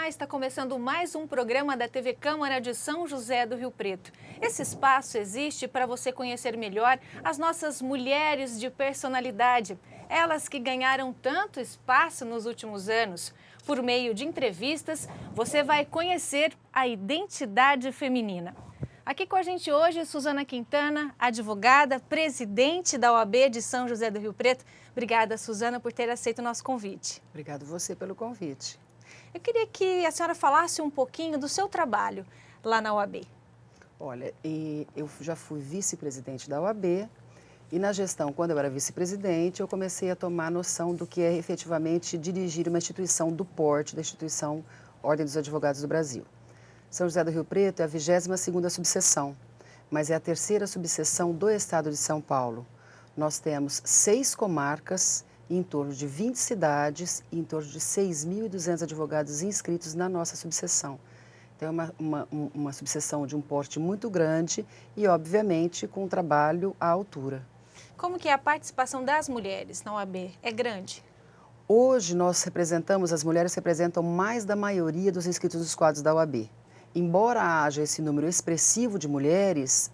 Olá, está começando mais um programa da TV Câmara de São José do Rio Preto. Esse espaço existe para você conhecer melhor as nossas mulheres de personalidade, elas que ganharam tanto espaço nos últimos anos. Por meio de entrevistas, você vai conhecer a identidade feminina. Aqui com a gente hoje, Suzana Quintana, advogada, presidente da OAB de São José do Rio Preto. Obrigada, Suzana, por ter aceito o nosso convite. Obrigado você pelo convite. Eu queria que a senhora falasse um pouquinho do seu trabalho lá na OAB. Olha, eu já fui vice-presidente da OAB e na gestão, quando eu era vice-presidente, eu comecei a tomar noção do que é efetivamente dirigir uma instituição do porte da instituição Ordem dos Advogados do Brasil. São José do Rio Preto é a 22ª subseção, mas é a 3ª subseção do estado de São Paulo. Nós temos 6 comarcas, em torno de 20 cidades e em torno de 6.200 advogados inscritos na nossa subseção. Então, é uma subseção de um porte muito grande e, obviamente, com um trabalho à altura. Como que é a participação das mulheres na OAB? É grande? Hoje, as mulheres representam mais da maioria dos inscritos nos quadros da OAB. Embora haja esse número expressivo de mulheres,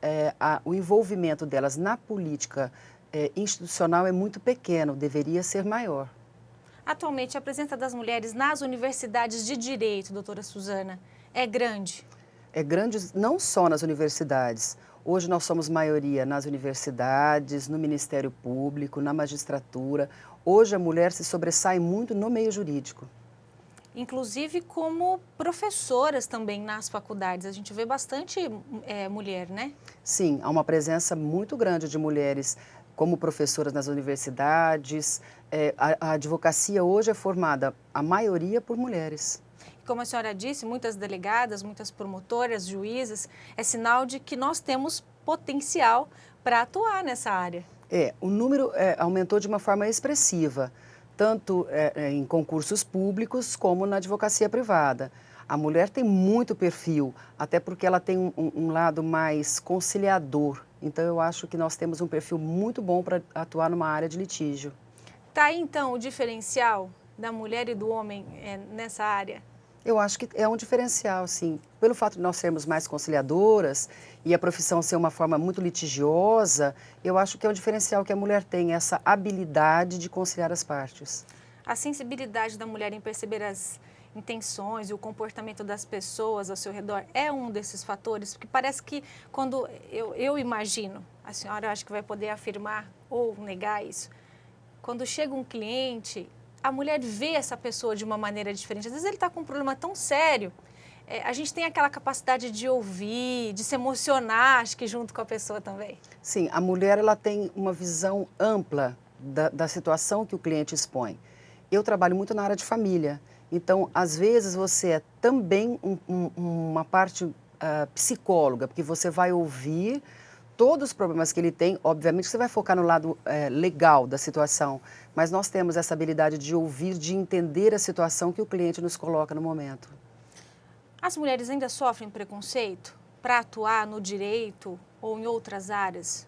o envolvimento delas na política institucional é muito pequeno, deveria ser maior. Atualmente, a presença das mulheres nas universidades de direito, doutora Suzana, é grande? É grande não só nas universidades. Hoje nós somos maioria nas universidades, no Ministério Público, na magistratura. Hoje a mulher se sobressai muito no meio jurídico. Inclusive como professoras também nas faculdades. A gente vê bastante mulher, né? Sim, há uma presença muito grande de mulheres como professoras nas universidades. A advocacia hoje é formada, a maioria, por mulheres. Como a senhora disse, muitas delegadas, muitas promotoras, juízes, é sinal de que nós temos potencial para atuar nessa área. O número aumentou de uma forma expressiva, tanto em concursos públicos como na advocacia privada. A mulher tem muito perfil, até porque ela tem um lado mais conciliador. Então, eu acho que nós temos um perfil muito bom para atuar numa área de litígio. Está aí, então, o diferencial da mulher e do homem nessa área? Eu acho que é um diferencial, sim. Pelo fato de nós sermos mais conciliadoras e a profissão ser uma forma muito litigiosa, eu acho que é um diferencial que a mulher tem, essa habilidade de conciliar as partes. A sensibilidade da mulher em perceber as intenções e o comportamento das pessoas ao seu redor é um desses fatores? Porque parece que quando eu imagino, a senhora acho que vai poder afirmar ou negar isso, quando chega um cliente, a mulher vê essa pessoa de uma maneira diferente. Às vezes ele está com um problema tão sério, a gente tem aquela capacidade de ouvir, de se emocionar, acho que junto com a pessoa também. Sim, a mulher ela tem uma visão ampla da situação que o cliente expõe. Eu trabalho muito na área de família, então às vezes você é também uma parte psicóloga, porque você vai ouvir todos os problemas que ele tem. Obviamente você vai focar no lado legal da situação, mas nós temos essa habilidade de ouvir, de entender a situação que o cliente nos coloca no momento. As mulheres ainda sofrem preconceito para atuar no direito ou em outras áreas?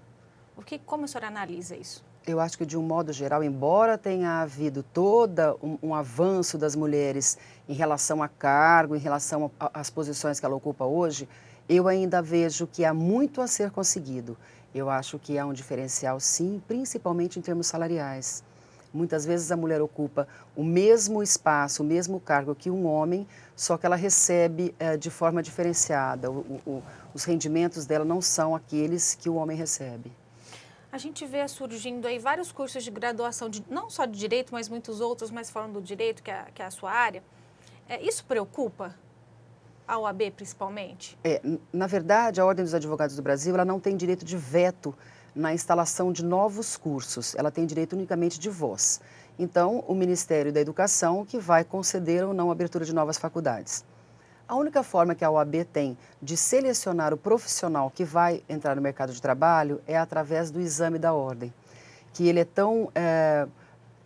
Como a senhora analisa isso? Eu acho que, de um modo geral, embora tenha havido todo um avanço das mulheres em relação a cargo, em relação às posições que ela ocupa hoje, eu ainda vejo que há muito a ser conseguido. Eu acho que há um diferencial, sim, principalmente em termos salariais. Muitas vezes a mulher ocupa o mesmo espaço, o mesmo cargo que um homem, só que ela recebe de forma diferenciada. Os rendimentos dela não são aqueles que o homem recebe. A gente vê surgindo aí vários cursos de graduação, não só de direito, mas muitos outros, mas falando do direito, que é a sua área. Isso preocupa a OAB principalmente? Na verdade, a Ordem dos Advogados do Brasil ela não tem direito de veto na instalação de novos cursos, ela tem direito unicamente de voz. Então, o Ministério da Educação que vai conceder ou não a abertura de novas faculdades. A única forma que a OAB tem de selecionar o profissional que vai entrar no mercado de trabalho é através do exame da ordem, que ele é tão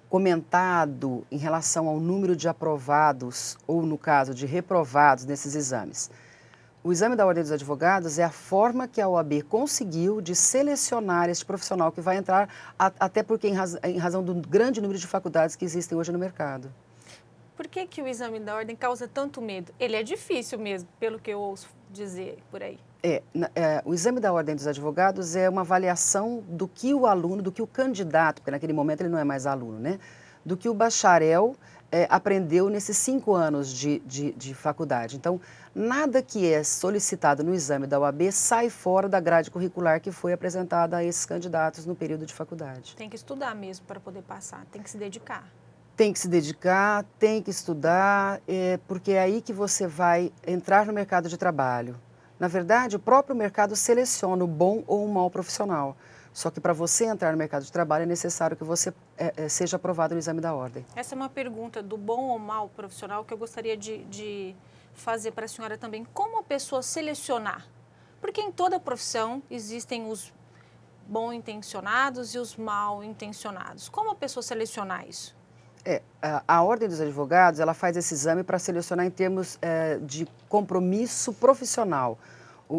comentado em relação ao número de aprovados ou, no caso, de reprovados nesses exames. O exame da Ordem dos Advogados é a forma que a OAB conseguiu de selecionar este profissional que vai entrar, até porque em razão do grande número de faculdades que existem hoje no mercado. Por que o exame da ordem causa tanto medo? Ele é difícil mesmo, pelo que eu ouço dizer por aí. O exame da Ordem dos Advogados é uma avaliação do que o aluno, do que o candidato, porque naquele momento ele não é mais aluno, né? Do que o bacharel aprendeu nesses 5 anos de faculdade. Então, nada que é solicitado no exame da OAB sai fora da grade curricular que foi apresentada a esses candidatos no período de faculdade. Tem que estudar mesmo para poder passar, tem que se dedicar. Tem que se dedicar, tem que estudar, porque é aí que você vai entrar no mercado de trabalho. Na verdade, o próprio mercado seleciona o bom ou o mau profissional. Só que para você entrar no mercado de trabalho é necessário que você seja aprovado no exame da ordem. Essa é uma pergunta do bom ou mau profissional que eu gostaria de fazer para a senhora também. Como a pessoa selecionar? Porque em toda profissão existem os bom intencionados e os mal intencionados. Como a pessoa selecionar isso? A Ordem dos Advogados, ela faz esse exame para selecionar em termos de compromisso profissional,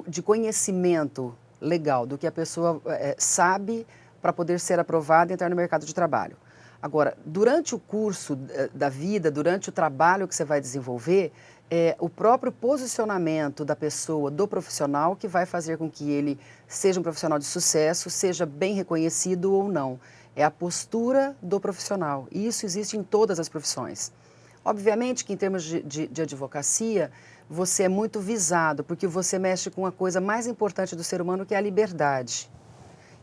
de conhecimento legal, do que a pessoa sabe para poder ser aprovada e entrar no mercado de trabalho. Agora, durante o curso da vida, durante o trabalho que você vai desenvolver, o próprio posicionamento da pessoa, do profissional, que vai fazer com que ele seja um profissional de sucesso, seja bem reconhecido ou não. É a postura do profissional, e isso existe em todas as profissões. Obviamente que em termos de advocacia, você é muito visado, porque você mexe com a coisa mais importante do ser humano, que é a liberdade.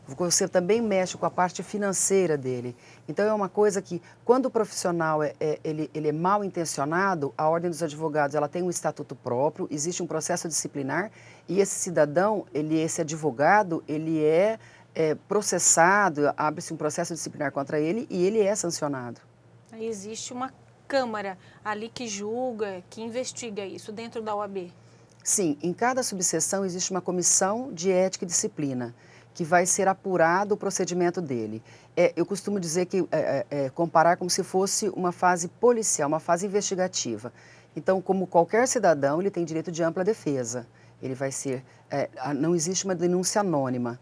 Você também mexe com a parte financeira dele. Então é uma coisa que, quando o profissional ele é mal intencionado, a Ordem dos Advogados ela tem um estatuto próprio, existe um processo disciplinar, e esse cidadão, esse advogado, ele é processado, abre-se um processo disciplinar contra ele e ele é sancionado. Aí existe uma Câmara ali que julga, que investiga isso dentro da OAB? Sim, em cada subseção existe uma comissão de ética e disciplina, que vai ser apurado o procedimento dele. Eu costumo dizer que, comparar como se fosse uma fase policial, uma fase investigativa. Então, como qualquer cidadão, ele tem direito de ampla defesa. Ele vai ser, não existe uma denúncia anônima.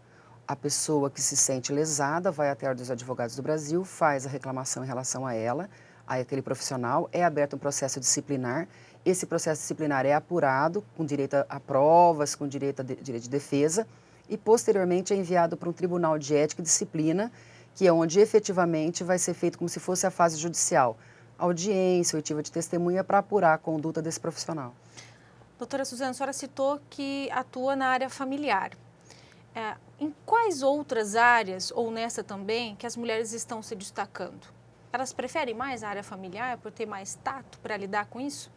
A pessoa que se sente lesada vai até a Ordem dos Advogados do Brasil, faz a reclamação em relação a ela, a aquele profissional, é aberto um processo disciplinar. Esse processo disciplinar é apurado, com direito a provas, com direito de defesa, e posteriormente é enviado para um tribunal de ética e disciplina, que é onde efetivamente vai ser feito como se fosse a fase judicial. Audiência, oitiva de testemunha para apurar a conduta desse profissional. Doutora Suzana, a senhora citou que atua na área familiar. Em quais outras áreas, ou nessa também, que as mulheres estão se destacando? Elas preferem mais a área familiar por ter mais tato para lidar com isso?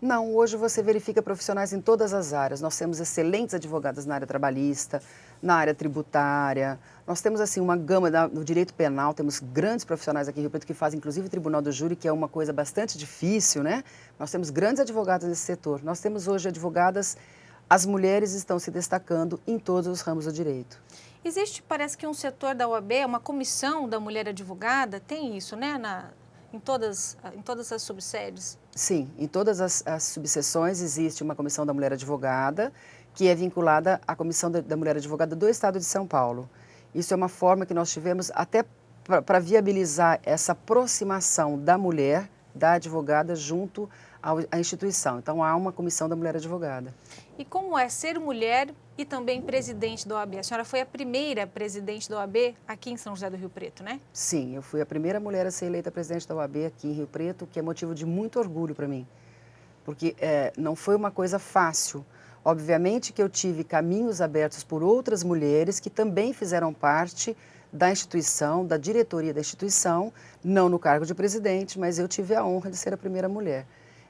Não, hoje você verifica profissionais em todas as áreas. Nós temos excelentes advogadas na área trabalhista, na área tributária. Nós temos assim uma gama no direito penal, temos grandes profissionais aqui em Rio Preto que fazem inclusive tribunal do júri, que é uma coisa bastante difícil, né? Nós temos grandes advogadas nesse setor. Nós temos hoje advogadas, as mulheres estão se destacando em todos os ramos do direito. Existe, parece que um setor da OAB, uma comissão da mulher advogada, tem isso, né? Em todas as subsedes? Sim, em todas as subseções existe uma comissão da mulher advogada, que é vinculada à comissão da mulher advogada do Estado de São Paulo. Isso é uma forma que nós tivemos até para viabilizar essa aproximação da mulher, da advogada, junto à instituição. Então, há uma comissão da mulher advogada. E como é ser mulher e também presidente da OAB? A senhora foi a primeira presidente da OAB aqui em São José do Rio Preto, né? Sim, eu fui a primeira mulher a ser eleita presidente da OAB aqui em Rio Preto, que é motivo de muito orgulho para mim, porque não foi uma coisa fácil. Obviamente que eu tive caminhos abertos por outras mulheres que também fizeram parte da instituição, da diretoria da instituição, não no cargo de presidente, mas eu tive a honra de ser a primeira mulher.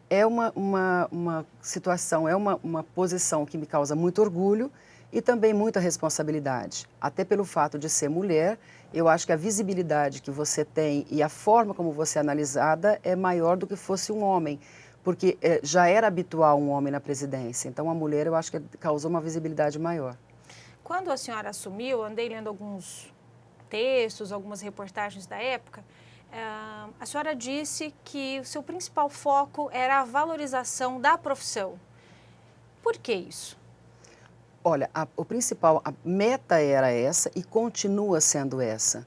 É uma situação, é uma posição que me causa muito orgulho e também muita responsabilidade. Até pelo fato de ser mulher, eu acho que a visibilidade que você tem e a forma como você é analisada é maior do que fosse um homem, porque já era habitual um homem na presidência. Então, a mulher, eu acho que causou uma visibilidade maior. Quando a senhora assumiu, eu andei lendo alguns textos, algumas reportagens da época, a senhora disse que o seu principal foco era a valorização da profissão. Por que isso? Olha, a meta era essa e continua sendo essa,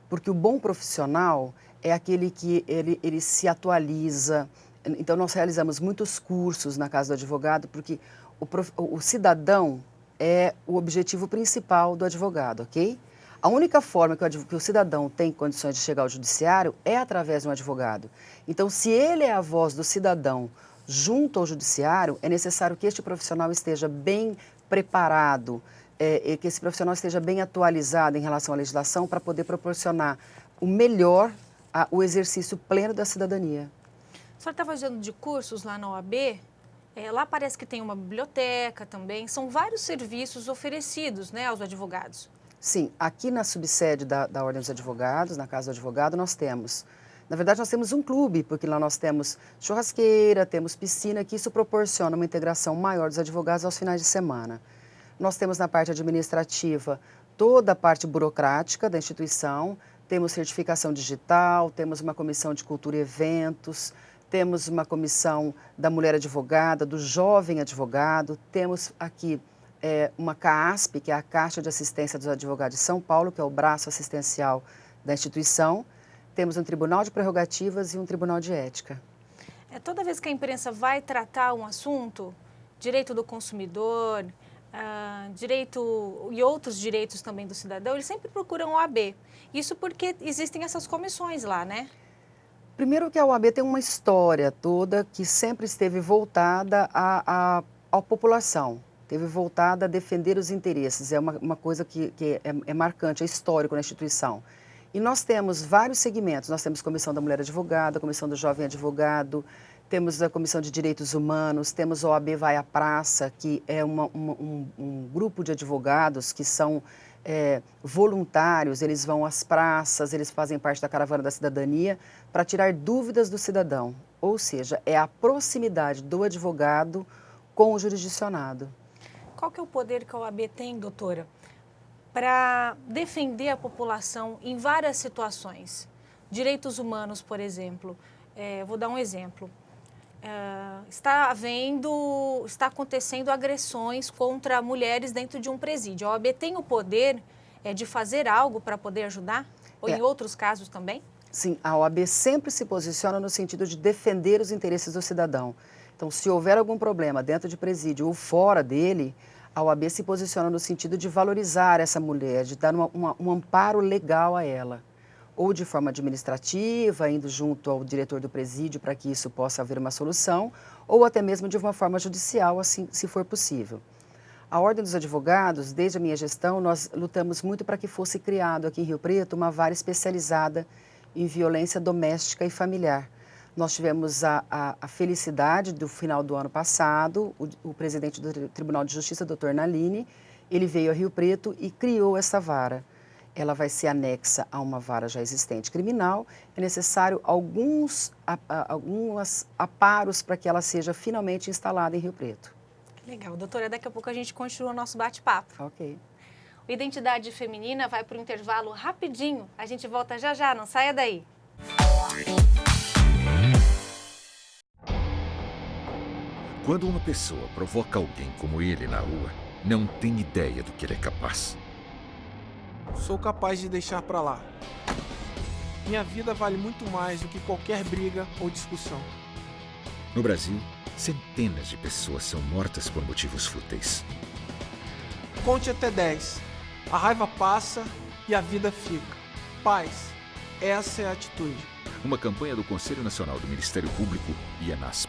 porque o bom profissional é aquele que ele se atualiza, Então, nós realizamos muitos cursos na Casa do Advogado, porque o cidadão é o objetivo principal do advogado, ok? A única forma que o cidadão tem condições de chegar ao judiciário é através de um advogado. Então, se ele é a voz do cidadão junto ao judiciário, é necessário que este profissional esteja bem preparado, que esse profissional esteja bem atualizado em relação à legislação para poder proporcionar o melhor, o exercício pleno da cidadania. A senhora está fazendo de cursos lá na OAB, lá parece que tem uma biblioteca também, são vários serviços oferecidos, né, aos advogados. Sim, aqui na subsede da Ordem dos Advogados, na Casa do Advogado, nós temos, na verdade nós temos um clube, porque lá nós temos churrasqueira, temos piscina, que isso proporciona uma integração maior dos advogados aos finais de semana. Nós temos na parte administrativa toda a parte burocrática da instituição, temos certificação digital, temos uma comissão de cultura e eventos, temos uma comissão da mulher advogada, do jovem advogado, temos aqui uma CAASP, que é a Caixa de Assistência dos Advogados de São Paulo, que é o braço assistencial da instituição. Temos um tribunal de prerrogativas e um tribunal de ética. Toda vez que a imprensa vai tratar um assunto, direito do consumidor, direito e outros direitos também do cidadão, eles sempre procuram a OAB. Isso porque existem essas comissões lá, né? Primeiro que a OAB tem uma história toda que sempre esteve voltada à população. Esteve voltada a defender os interesses, é uma coisa que é marcante, é histórico na instituição. E nós temos vários segmentos, nós temos Comissão da Mulher Advogada, Comissão do Jovem Advogado, temos a Comissão de Direitos Humanos, temos a OAB Vai à Praça, que é um grupo de advogados que são voluntários, eles vão às praças, eles fazem parte da Caravana da Cidadania para tirar dúvidas do cidadão, ou seja, é a proximidade do advogado com o jurisdicionado. Qual que é o poder que a OAB tem, doutora, para defender a população em várias situações? Direitos humanos, por exemplo. Vou dar um exemplo. Está acontecendo agressões contra mulheres dentro de um presídio. A OAB tem o poder de fazer algo para poder ajudar? Ou em outros casos também? Sim, a OAB sempre se posiciona no sentido de defender os interesses do cidadão. Então, se houver algum problema dentro de presídio ou fora dele, a OAB se posiciona no sentido de valorizar essa mulher, de dar um amparo legal a ela, ou de forma administrativa, indo junto ao diretor do presídio para que isso possa haver uma solução, ou até mesmo de uma forma judicial, assim, se for possível. A Ordem dos Advogados, desde a minha gestão, nós lutamos muito para que fosse criado aqui em Rio Preto uma vara especializada em violência doméstica e familiar. Nós tivemos a felicidade do final do ano passado, o presidente do Tribunal de Justiça, Dr. Nalini, ele veio a Rio Preto e criou essa vara. Ela vai ser anexa a uma vara já existente criminal. É necessário alguns aparos para que ela seja finalmente instalada em Rio Preto. Que legal. Doutora, daqui a pouco a gente continua o nosso bate-papo. Ok. O Identidade Feminina vai para o intervalo rapidinho. A gente volta já já, não saia daí. Quando uma pessoa provoca alguém como ele na rua, não tem ideia do que ele é capaz. Sou capaz de deixar pra lá. Minha vida vale muito mais do que qualquer briga ou discussão. No Brasil, centenas de pessoas são mortas por motivos fúteis. Conte até 10. A raiva passa e a vida fica. Paz. Essa é a atitude. Uma campanha do Conselho Nacional do Ministério Público e ANASP.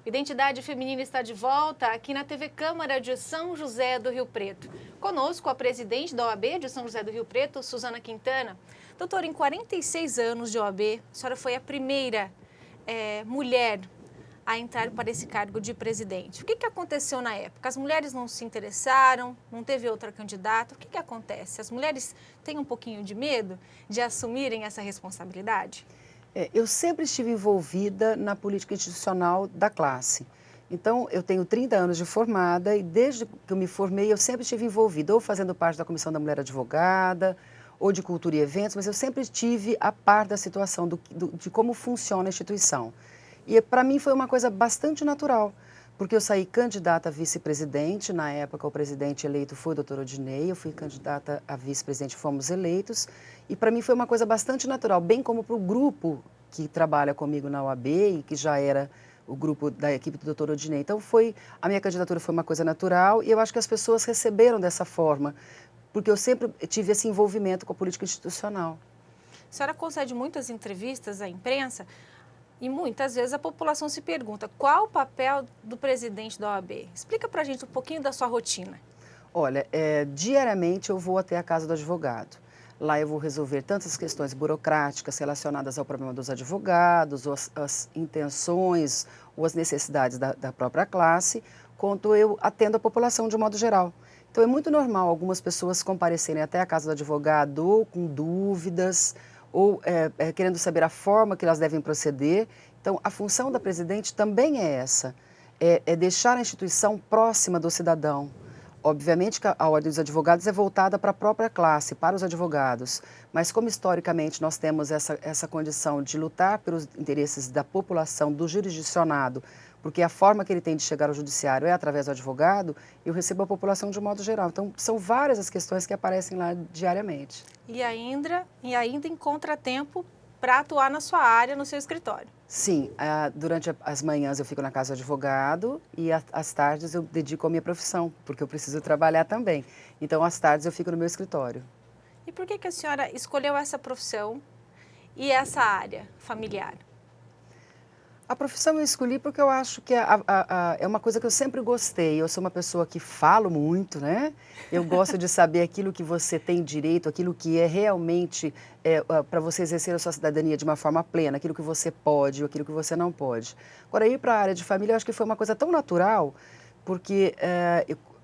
Identidade Feminina está de volta aqui na TV Câmara de São José do Rio Preto. Conosco a presidente da OAB de São José do Rio Preto, Suzana Quintana. Doutora, em 46 anos de OAB, a senhora foi a primeira mulher a entrar para esse cargo de presidente. O que aconteceu na época? As mulheres não se interessaram, não teve outra candidata. O que acontece? As mulheres têm um pouquinho de medo de assumirem essa responsabilidade? Eu sempre estive envolvida na política institucional da classe. Então, eu tenho 30 anos de formada e desde que eu me formei, eu sempre estive envolvida, ou fazendo parte da Comissão da Mulher Advogada, ou de Cultura e Eventos, mas eu sempre estive a par da situação, de como funciona a instituição. E para mim foi uma coisa bastante natural, Porque eu saí candidata a vice-presidente, na época o presidente eleito foi o doutor Odinei, eu fui candidata a vice-presidente, fomos eleitos, e para mim foi uma coisa bastante natural, bem como para o grupo que trabalha comigo na OAB e que já era o grupo da equipe do doutor Odinei. Então a minha candidatura foi uma coisa natural e eu acho que as pessoas receberam dessa forma, porque eu sempre tive esse envolvimento com a política institucional. A senhora concede muitas entrevistas à imprensa e muitas vezes a população se pergunta qual o papel do presidente da OAB. Explica para a gente um pouquinho da sua rotina. Olha, diariamente eu vou até a casa do advogado. Lá eu vou resolver tantas questões burocráticas relacionadas ao problema dos advogados, ou as intenções ou as necessidades da própria classe, quanto eu atendo a população de um modo geral. Então é muito normal algumas pessoas comparecerem até a casa do advogado ou com dúvidas, ou querendo saber a forma que elas devem proceder. Então, a função da presidente também é essa, é deixar a instituição próxima do cidadão. Obviamente que a Ordem dos Advogados é voltada para a própria classe, para os advogados, mas como historicamente nós temos essa condição de lutar pelos interesses da população, do jurisdicionado, porque a forma que ele tem de chegar ao judiciário é através do advogado, eu recebo a população de um modo geral. Então, são várias as questões que aparecem lá diariamente. E ainda encontra tempo para atuar na sua área, no seu escritório. Sim, durante as manhãs eu fico na casa do advogado e às tardes eu dedico à minha profissão, porque eu preciso trabalhar também. Então, às tardes eu fico no meu escritório. E por que a senhora escolheu essa profissão e essa área familiar? A profissão eu escolhi porque eu acho que é uma coisa que eu sempre gostei. Eu sou uma pessoa que falo muito, né? Eu gosto de saber aquilo que você tem direito, aquilo que é realmente para você exercer a sua cidadania de uma forma plena, aquilo que você pode ou aquilo que você não pode. Agora, ir para a área de família, eu acho que foi uma coisa tão natural, porque,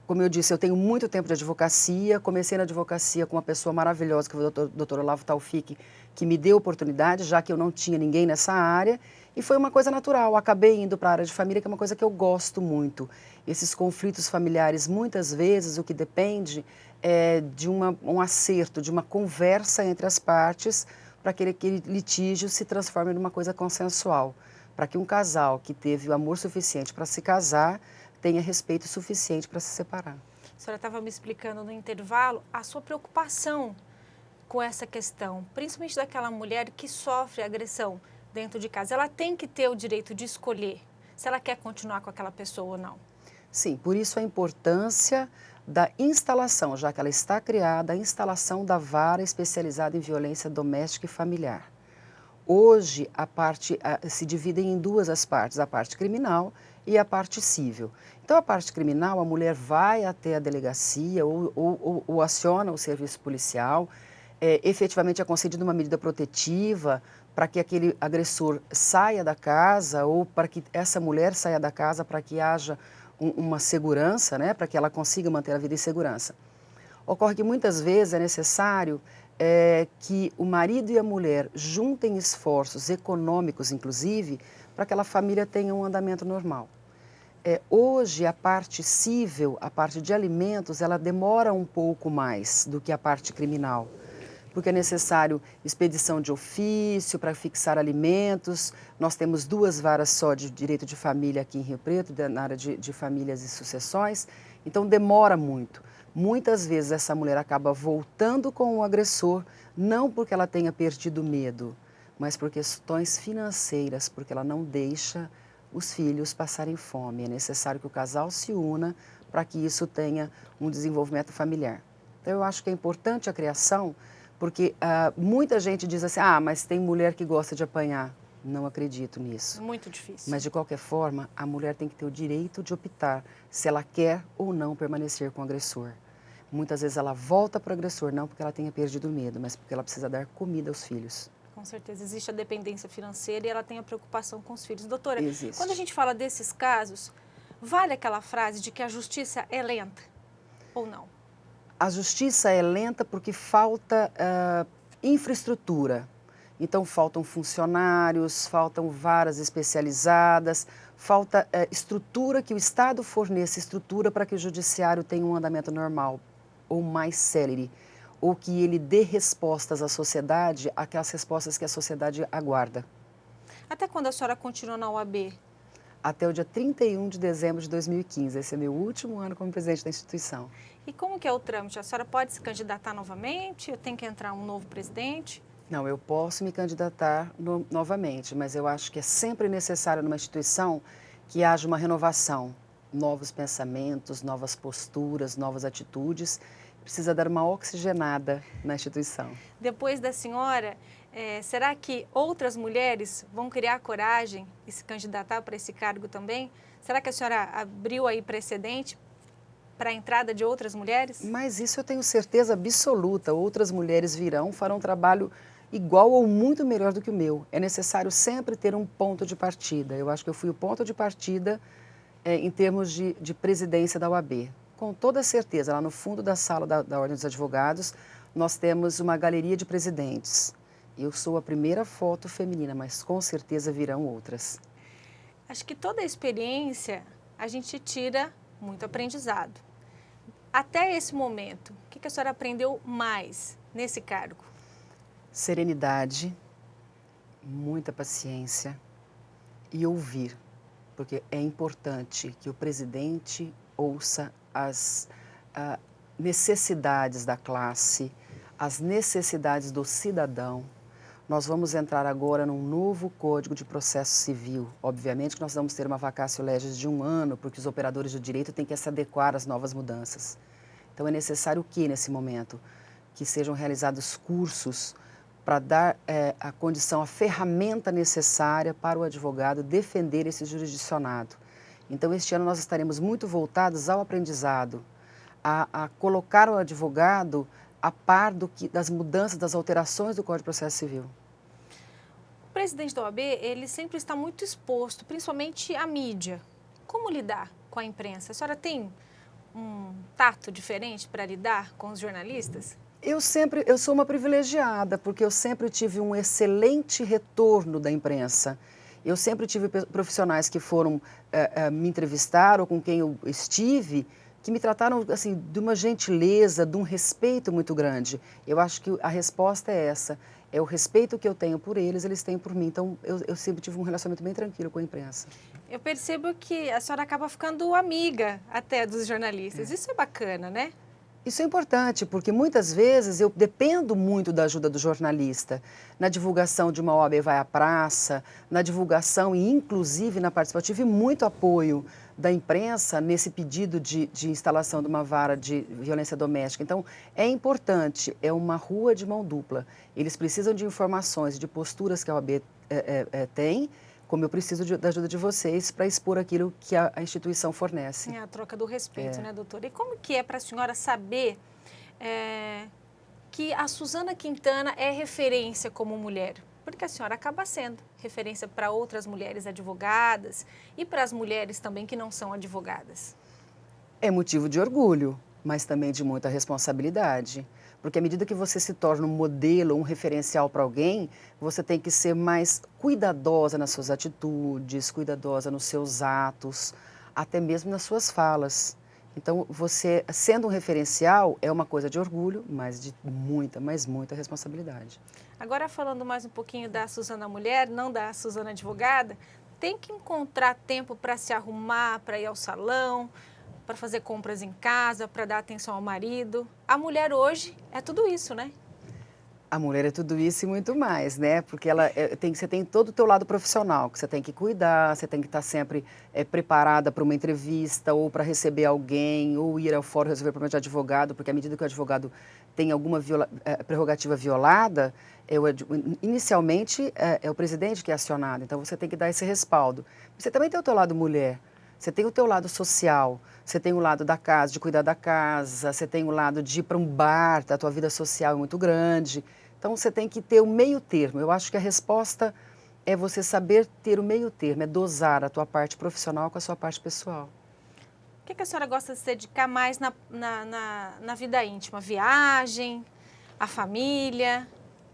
como eu disse, eu tenho muito tempo de advocacia, comecei na advocacia com uma pessoa maravilhosa, que foi o doutor Olavo Taufik, que me deu oportunidade, já que eu não tinha ninguém nessa área, e foi uma coisa natural. Acabei indo para a área de família, que é uma coisa que eu gosto muito. Esses conflitos familiares, muitas vezes, o que depende é de um acerto, de uma conversa entre as partes, para que aquele litígio se transforme numa coisa consensual, para que um casal que teve o amor suficiente para se casar tenha respeito suficiente para se separar. A senhora estava me explicando no intervalo a sua preocupação com essa questão, principalmente daquela mulher que sofre agressão dentro de casa. Ela tem que ter o direito de escolher se ela quer continuar com aquela pessoa ou não. Sim, por isso a importância da instalação, já que ela está criada, a instalação da vara especializada em violência doméstica e familiar. Hoje, se dividem em duas as partes, a parte criminal e a parte civil. Então, a parte criminal, a mulher vai até a delegacia ou aciona o serviço policial, efetivamente é concedida uma medida protetiva para que aquele agressor saia da casa ou para que essa mulher saia da casa para que haja uma segurança, né, para que ela consiga manter a vida em segurança. Ocorre que muitas vezes é necessário que o marido e a mulher juntem esforços econômicos, inclusive, para que aquela família tenha um andamento normal. Hoje, a parte civil, a parte de alimentos, ela demora um pouco mais do que a parte criminal, porque é necessário expedição de ofício para fixar alimentos. Nós temos 2 varas só de direito de família aqui em Rio Preto, na área de famílias e sucessões, então demora muito. Muitas vezes essa mulher acaba voltando com o agressor, não porque ela tenha perdido medo, mas por questões financeiras, porque ela não deixa os filhos passarem fome. É necessário que o casal se una para que isso tenha um desenvolvimento familiar. Então, eu acho que é importante a criação, porque muita gente diz assim, mas tem mulher que gosta de apanhar. Não acredito nisso. Muito difícil. Mas, de qualquer forma, a mulher tem que ter o direito de optar se ela quer ou não permanecer com o agressor. Muitas vezes ela volta para o agressor, não porque ela tenha perdido o medo, mas porque ela precisa dar comida aos filhos. Com certeza, existe a dependência financeira e ela tem a preocupação com os filhos. Doutora, Existe. Quando a gente fala desses casos, vale aquela frase de que a justiça é lenta ou não? A justiça é lenta porque falta infraestrutura. Então, faltam funcionários, faltam varas especializadas, falta estrutura, que o Estado forneça estrutura para que o judiciário tenha um andamento normal ou mais célere, ou que ele dê respostas à sociedade, aquelas respostas que a sociedade aguarda. Até quando a senhora continua na OAB? até o dia 31 de dezembro de 2015. Esse é meu último ano como presidente da instituição. E como que é o trâmite? A senhora pode se candidatar novamente? Ou tem que entrar um novo presidente? Não, eu posso me candidatar novamente, mas eu acho que é sempre necessário numa instituição que haja uma renovação, novos pensamentos, novas posturas, novas atitudes. Precisa dar uma oxigenada na instituição. Depois da senhora, será que outras mulheres vão criar coragem e se candidatar para esse cargo também? Será que a senhora abriu aí precedente para a entrada de outras mulheres? Mas isso eu tenho certeza absoluta. Outras mulheres virão, farão um trabalho igual ou muito melhor do que o meu. É necessário sempre ter um ponto de partida. Eu acho que eu fui o ponto de partida em termos de presidência da OAB. Com toda certeza, lá no fundo da sala da Ordem dos Advogados, nós temos uma galeria de presidentes. Eu sou a primeira foto feminina, mas com certeza virão outras. Acho que toda a experiência a gente tira muito aprendizado. Até esse momento, o que a senhora aprendeu mais nesse cargo? Serenidade, muita paciência e ouvir, porque é importante que o presidente ouça as necessidades da classe, as necessidades do cidadão. Nós vamos entrar agora num novo Código de Processo Civil. Obviamente que nós vamos ter uma vacatio legis de 1 ano, porque os operadores do direito têm que se adequar às novas mudanças. Então é necessário o que nesse momento? Que sejam realizados cursos para dar a condição, a ferramenta necessária para o advogado defender esse jurisdicionado. Então, este ano nós estaremos muito voltados ao aprendizado, a colocar o advogado a par das mudanças, das alterações do Código de Processo Civil. O presidente da OAB, ele sempre está muito exposto, principalmente à mídia. Como lidar com a imprensa? A senhora tem um tato diferente para lidar com os jornalistas? Eu sou uma privilegiada, porque eu sempre tive um excelente retorno da imprensa. Eu sempre tive profissionais que foram me entrevistar ou com quem eu estive, que me trataram assim, de uma gentileza, de um respeito muito grande. Eu acho que a resposta é essa, é o respeito que eu tenho por eles, eles têm por mim. Então, eu sempre tive um relacionamento bem tranquilo com a imprensa. Eu percebo que a senhora acaba ficando amiga até dos jornalistas. Isso é bacana, né? Isso é importante, porque muitas vezes eu dependo muito da ajuda do jornalista. Na divulgação de uma OAB vai à praça, na divulgação e inclusive na participação. Eu tive muito apoio da imprensa nesse pedido de instalação de uma vara de violência doméstica. Então, é importante, é uma rua de mão dupla. Eles precisam de informações, de posturas que a OAB tem, como eu preciso da ajuda de vocês para expor aquilo que a instituição fornece. É a troca do respeito, né, doutora? E como que é para a senhora saber que a Suzana Quintana é referência como mulher? Porque a senhora acaba sendo referência para outras mulheres advogadas e para as mulheres também que não são advogadas. É motivo de orgulho, mas também de muita responsabilidade. Porque à medida que você se torna um modelo, um referencial para alguém, você tem que ser mais cuidadosa nas suas atitudes, cuidadosa nos seus atos, até mesmo nas suas falas. Então, você, sendo um referencial, é uma coisa de orgulho, mas de muita, mas muita responsabilidade. Agora, falando mais um pouquinho da Suzana mulher, não da Suzana advogada, tem que encontrar tempo para se arrumar, para ir ao salão, para fazer compras em casa, para dar atenção ao marido. A mulher hoje é tudo isso, né? A mulher é tudo isso e muito mais, né? Porque você tem todo o teu lado profissional, que você tem que cuidar, você tem que estar sempre preparada para uma entrevista, ou para receber alguém, ou ir ao fórum resolver problema de advogado, porque à medida que o advogado tem alguma prerrogativa violada, inicialmente é o presidente que é acionado, então você tem que dar esse respaldo. Você também tem o teu lado mulher. Você tem o teu lado social, você tem o lado da casa, de cuidar da casa, você tem o lado de ir para um bar, a tua vida social é muito grande. Então, você tem que ter o meio termo. Eu acho que a resposta é você saber ter o meio termo, é dosar a tua parte profissional com a sua parte pessoal. O que a senhora gosta de se dedicar mais na vida íntima? Viagem, a família?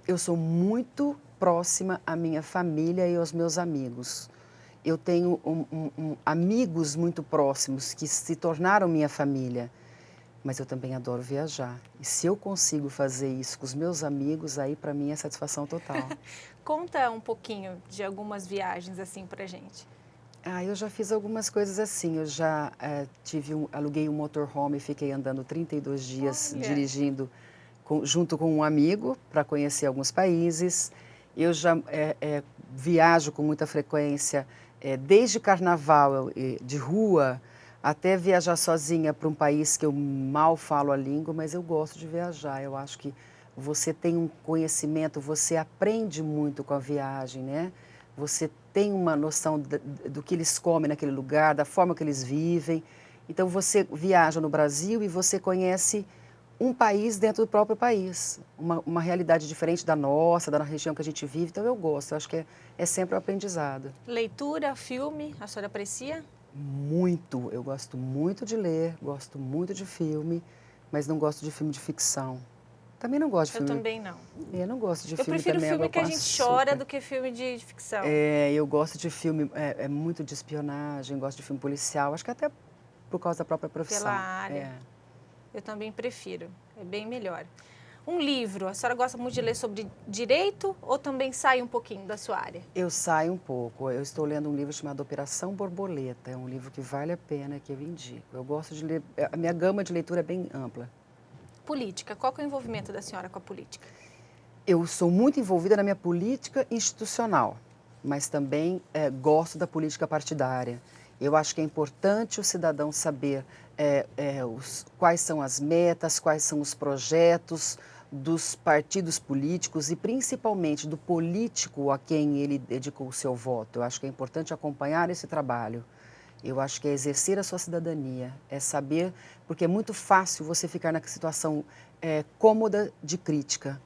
Eu sou muito próxima à minha família e aos meus amigos. Eu tenho amigos muito próximos que se tornaram minha família, mas eu também adoro viajar. E se eu consigo fazer isso com os meus amigos, aí para mim é satisfação total. Conta um pouquinho de algumas viagens assim pra gente. Eu já fiz algumas coisas assim. Eu já aluguei um motorhome e fiquei andando 32 dias dirigindo junto com um amigo para conhecer alguns países. Eu já viajo com muita frequência, desde carnaval de rua até viajar sozinha para um país que eu mal falo a língua, mas eu gosto de viajar. Eu acho que você tem um conhecimento, você aprende muito com a viagem, né? Você tem uma noção do que eles comem naquele lugar, da forma que eles vivem. Então, você viaja no Brasil e você conhece um país dentro do próprio país. Uma realidade diferente da nossa, da região que a gente vive. Então, eu gosto. Eu acho que é sempre um aprendizado. Leitura, filme, a senhora aprecia? Muito. Eu gosto muito de ler, gosto muito de filme, mas não gosto de filme de ficção. Também não gosto de filme. Eu também não. Eu não gosto de Eu filme prefiro também, filme água que a com gente açúcar. chora do que filme de ficção. Eu gosto de filme, muito de espionagem, gosto de filme policial, acho que até por causa da própria profissão. Pela área. Eu também prefiro, é bem melhor. Um livro, a senhora gosta muito de ler sobre direito ou também sai um pouquinho da sua área? Eu saio um pouco. Eu estou lendo um livro chamado Operação Borboleta. É um livro que vale a pena, que eu indico. Eu gosto de ler, a minha gama de leitura é bem ampla. Política, qual que é o envolvimento da senhora com a política? Eu sou muito envolvida na minha política institucional, mas também gosto da política partidária. Eu acho que é importante o cidadão saber quais são as metas, quais são os projetos dos partidos políticos e principalmente do político a quem ele dedicou o seu voto. Eu acho que é importante acompanhar esse trabalho. Eu acho que é exercer a sua cidadania, é saber, porque é muito fácil você ficar na situação cômoda de crítica.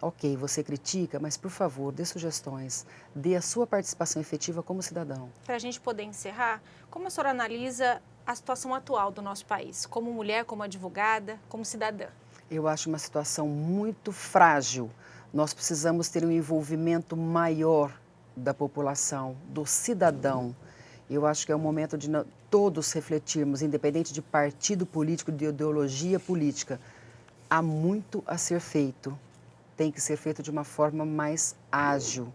Ok, você critica, mas por favor, dê sugestões, dê a sua participação efetiva como cidadão. Para a gente poder encerrar, como a senhora analisa a situação atual do nosso país, como mulher, como advogada, como cidadã? Eu acho uma situação muito frágil. Nós precisamos ter um envolvimento maior da população, do cidadão. Eu acho que é o momento de todos refletirmos, independente de partido político, de ideologia política. Há muito a ser feito. Tem que ser feito de uma forma mais ágil.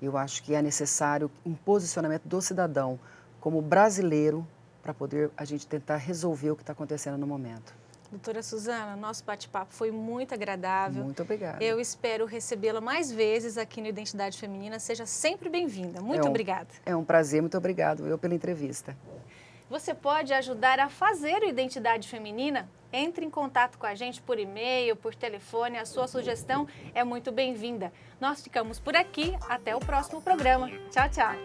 Eu acho que é necessário um posicionamento do cidadão como brasileiro para poder a gente tentar resolver o que está acontecendo no momento. Doutora Suzana, nosso bate-papo foi muito agradável. Muito obrigada. Eu espero recebê-la mais vezes aqui no Identidade Feminina. Seja sempre bem-vinda. Muito obrigada. É um prazer, muito obrigado pela entrevista. Você pode ajudar a fazer o Identidade Feminina? Entre em contato com a gente por e-mail, por telefone. A sua sugestão é muito bem-vinda. Nós ficamos por aqui. Até o próximo programa. Tchau, tchau.